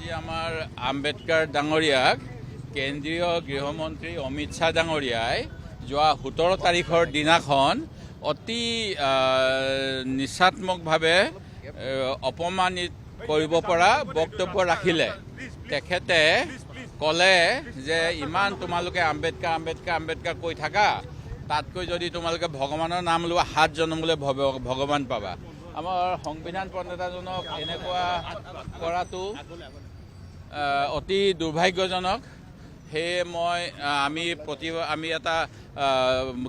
আজি আমাৰ আম্বেদকাৰ ডাঙৰীয়াক কেন্দ্ৰীয় গৃহমন্ত্ৰী অমিত শ্বাহ ডাঙৰীয়াই যোৱা 17 তাৰিখৰ দিনাখন অতি নিস্বাৰ্থমূলকভাৱে অপমানিত কৰিব পৰা বক্তব্য ৰাখিলে। তেখেতে ক'লে যে ইমান তোমালোকে আম্বেদকাৰ আম্বেদকাৰ আম্বেদকাৰ কৈ থাকা, তাতকৈ যদি তোমালোকে ভগৱানৰ নাম লোৱা 7 জনমলৈ ভগৱান পাবা। আমাৰ সংবিধান প্ৰণেতাজনক এনেকুৱা কৰাটো অতি দুৰ্ভাগ্যজনক। সেয়ে আমি এটা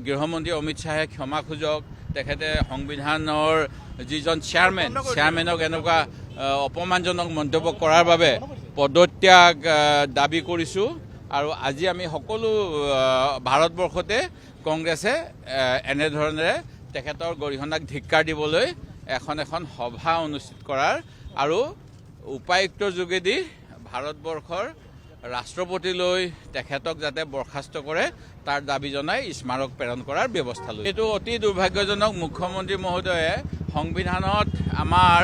গৃহমন্ত্ৰী অমিত শ্বাহে ক্ষমা খোজক। তেখেতে সংবিধানৰ যিজন চেয়াৰমেনক এনেকুৱা অপমানজনক মন্তব্য কৰাৰ বাবে পদত্যাগ দাবী কৰিছোঁ। আৰু আজি আমি সকলো ভাৰতবৰ্ষতে কংগ্ৰেছে এনেধৰণেৰে তেখেতৰ গৰিহণাক ধিক্কাৰ দিবলৈ এখন সভা অনুষ্ঠিত কৰাৰ আৰু উপায়ুক্তৰ যোগেদি ভাৰতবৰ্ষৰ ৰাষ্ট্ৰপতিলৈ তেখেতক যাতে বৰখাস্ত কৰে তাৰ দাবী জনাই স্মাৰক প্ৰেৰণ কৰাৰ ব্যৱস্থা লৈছে। এইটো অতি দুৰ্ভাগ্যজনক। মুখ্যমন্ত্ৰী মহোদয়ে সংবিধানত আমাৰ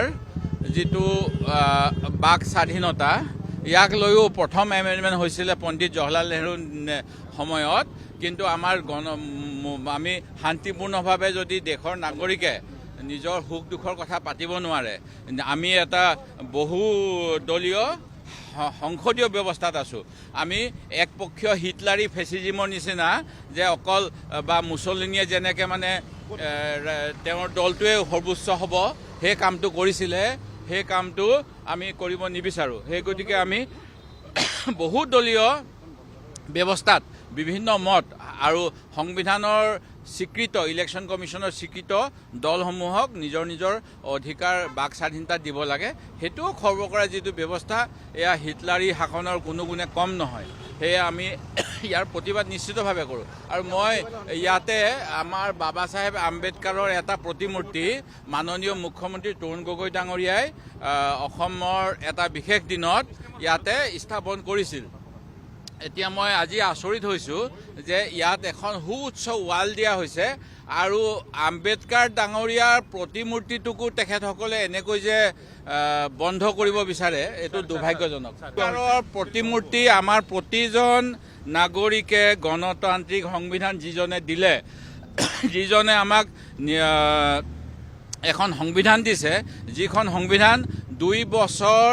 যিটো বাক স্বাধীনতা, ইয়াক লৈও প্ৰথম এমেণ্ডমেণ্ট হৈছিলে পণ্ডিত জৱাহৰলাল নেহৰুৰ সময়ত। কিন্তু আমি শান্তিপূৰ্ণভাৱে যদি দেশৰ নাগৰিকে নিজৰ সুখ দুখৰ কথা পাতিব নোৱাৰে, আমি এটা বহুদলীয় সংসদীয় ব্যৱস্থাত আছোঁ। আমি একপক্ষীয় হিটলাৰী ফেচিজিমৰ নিচিনা যে অকল বা মুছলিনীয়ে যেনেকৈ মানে তেওঁৰ দলটোৱে সৰ্বোচ্চ হ'ব সেই কামটো কৰিছিলে, সেই কামটো আমি কৰিব নিবিচাৰোঁ। সেই গতিকে আমি বহুদলীয় ব্যৱস্থাত বিভিন্ন মত আৰু সংবিধানৰ স্বীকৃত ইলেকশ্যন কমিশ্যনৰ স্বীকৃত দলসমূহক নিজৰ অধিকাৰ বাক স্বাধীনতা দিব লাগে। সেইটোও খৰ্ব কৰা যিটো ব্যৱস্থা, এয়া হিটলাৰী শাসনৰ কোনো গুণে কম নহয়। সেয়ে আমি ইয়াৰ প্ৰতিবাদ নিশ্চিতভাৱে কৰোঁ। আৰু মই ইয়াতে আমাৰ বাবা চাহেব আম্বেদকাৰৰ এটা প্ৰতিমূৰ্তি মাননীয় মুখ্যমন্ত্ৰী তৰুণ গগৈ ডাঙৰীয়াই অসমৰ এটা বিশেষ দিনত ইয়াতে স্থাপন কৰিছিল। এতিয়া মই আজি আচৰিত হৈছোঁ যে ইয়াত এখন সুউচ্চ ৱাল দিয়া হৈছে আৰু আম্বেদকাৰ ডাঙৰীয়াৰ প্ৰতিমূৰ্তিটোকো তেখেতসকলে এনেকৈ যে বন্ধ কৰিব বিচাৰে, এইটো দুৰ্ভাগ্যজনক। আম্বেদকাৰৰ প্ৰতিমূৰ্তি আমাৰ প্ৰতিজন নাগৰিকে গণতান্ত্ৰিক সংবিধান যিজনে দিলে, যিজনে আমাক এখন সংবিধান দিছে, যিখন সংবিধান 2 বছৰ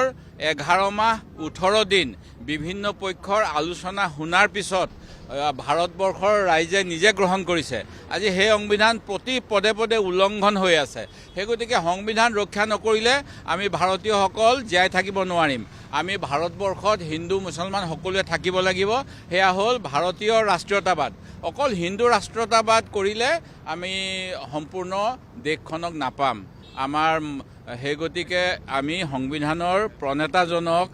11 মাহ 18 দিন বিভিন্ন পক্ষৰ আলোচনা শুনাৰ পিছত ভাৰতবৰ্ষৰ ৰাইজে নিজে গ্ৰহণ কৰিছে। আজি সেই সংবিধান প্ৰতি পদে পদে উলংঘন হৈ আছে। সেই গতিকে সংবিধান ৰক্ষা নকৰিলে আমি ভাৰতীয়সকল জীয়াই থাকিব নোৱাৰিম। আমি ভাৰতবৰ্ষত হিন্দু মুছলমান সকলোৱে থাকিব লাগিব। সেয়া হ'ল ভাৰতীয় ৰাষ্ট্ৰীয়তাবাদ। অকল হিন্দু ৰাষ্ট্ৰীয়তাবাদ কৰিলে আমি সম্পূৰ্ণ দেশখনক নাপাম। সেই গতিকে আমি সংবিধানৰ প্ৰণেতাজনক,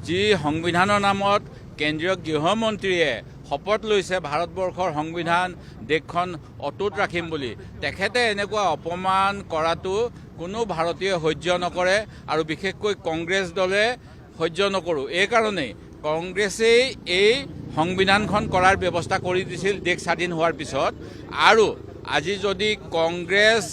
যি সংবিধানৰ নামত কেন্দ্ৰীয় গৃহমন্ত্ৰীয়ে শপত লৈছে ভাৰতবৰ্ষৰ সংবিধান দেশখন অটুট ৰাখিম বুলি, তেখেতে এনেকুৱা অপমান কৰাটো কোনো ভাৰতীয় সহ্য নকৰে আৰু বিশেষকৈ কংগ্ৰেছ দলে সহ্য নকৰোঁ। এইকাৰণেই কংগ্ৰেছেই এই সংবিধানখন কৰাৰ ব্যৱস্থা কৰি দিছিল দেশ স্বাধীন হোৱাৰ পিছত। আৰু আজি যদি কংগ্ৰেছ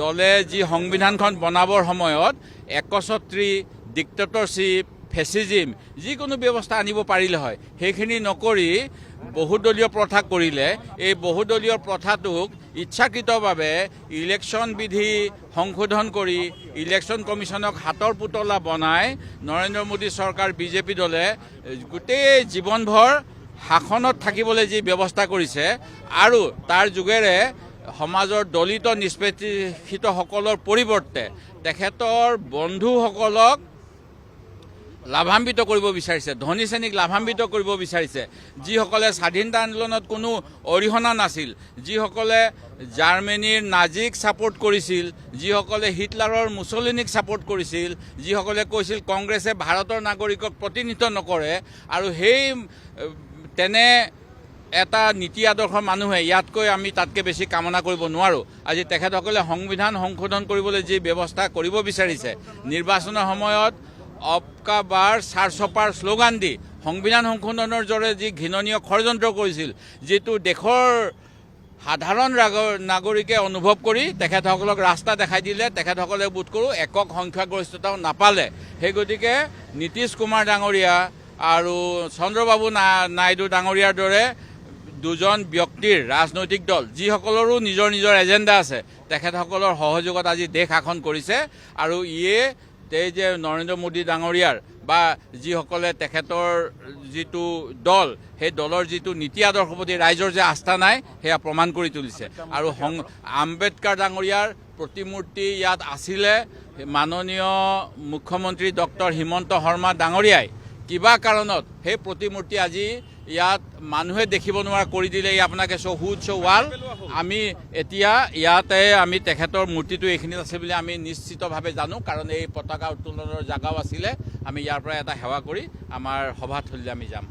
দলে যি সংবিধানখন বনাবৰ সময়ত একচ্ছত্ৰী, ডিক্টেটৰশ্বিপ, ফেচিজিম যিকোনো ব্যৱস্থা আনিব পাৰিলে হয়, সেইখিনি নকৰি বহুদলীয় প্ৰথা কৰিলে। এই বহুদলীয় প্ৰথাটোক ইচ্ছাকৃতভাৱে ইলেকশ্যন বিধি সংশোধন কৰি ইলেকশ্যন কমিশ্যনক হাতৰ পুতলা বনাই নৰেন্দ্ৰ মোদী চৰকাৰ বিজেপি দলে গোটেই জীৱনভৰ শাসনত থাকিবলৈ যি ব্যৱস্থা কৰিছে আৰু তাৰ যোগেৰে সমাজৰ দলিত নিষ্পেষিতসকলৰ পৰিৱৰ্তে তেখেতৰ বন্ধুসকলক লাভান্বিত কৰিব বিচাৰিছে, ধনী শ্ৰেণীক লাভান্বিত কৰিব বিচাৰিছে। যিসকলে স্বাধীনতা আন্দোলনত কোনো অৰিহণা নাছিল, যিসকলে জাৰ্মানীৰ নাজিক ছাপোৰ্ট কৰিছিল, যিসকলে হিটলাৰৰ মুছলিনীক ছাপোৰ্ট কৰিছিল, যিসকলে কৈছিল কংগ্ৰেছে ভাৰতৰ নাগৰিকক প্ৰতিনিধিত্ব নকৰে, আৰু তেনে এটা নীতি আদৰ্শৰ মানুহে ইয়াতকৈ আমি তাতকৈ বেছি কামনা কৰিব নোৱাৰোঁ। আজি তেখেতসকলে সংবিধান সংশোধন কৰিবলৈ যি ব্যৱস্থা কৰিব বিচাৰিছে, নিৰ্বাচনৰ সময়ত অবকা বাৰ চাৰ ছপাৰ শ্লোগান দি সংবিধান সংশোধনৰ জৰিয়তে যি ঘৃণনীয় ষড়যন্ত্ৰ কৰিছিল, যিটো দেশৰ সাধাৰণ নাগৰিকে অনুভৱ কৰি তেখেতসকলক ৰাস্তা দেখাই দিলে, তেখেতসকলে বোধ কৰোঁ একক সংখ্যাগৰিষ্ঠতাও নাপালে। সেই গতিকে নীতিশ কুমাৰ ডাঙৰীয়া আৰু চন্দ্ৰবাবু নাইডু ডাঙৰীয়াৰ দৰে দুজন ব্যক্তিৰ ৰাজনৈতিক দল, যিসকলৰো নিজৰ নিজৰ এজেণ্ডা আছে, তেখেতসকলৰ সহযোগত আজি দেশ শাসন কৰিছে। আৰু ইয়ে যে নৰেন্দ্ৰ মোদী ডাঙৰীয়াৰ বা যিসকলে তেখেতৰ যিটো দল, সেই দলৰ যিটো নীতি আদৰ্শৰ প্ৰতি ৰাইজৰ যে আস্থা নাই, সেয়া প্ৰমাণ কৰি তুলিছে। আৰু আম্বেদকাৰ ডাঙৰীয়াৰ প্ৰতিমূৰ্তি ইয়াত আছিলে। মাননীয় মুখ্যমন্ত্ৰী ডক্টৰ হিমন্ত শৰ্মা ডাঙৰীয়াই কিবা কাৰণত সেই প্ৰতিমূৰ্তি আজি ইয়াত মানুহে দেখিব নোৱাৰা কৰি দিলে। আপোনাকে হুড ৱাল, আমি এতিয়া ইয়াতে আমি তেখেতৰ মূৰ্তিটো এইখিনিত আছে বুলি আমি নিশ্চিতভাৱে জানো, কাৰণ এই পতাকা উত্তোলনৰ জাগাও আছিলে। আমি ইয়াৰ পৰা এটা সেৱা কৰি আমাৰ সভাস্থলীলৈ আমি যাম।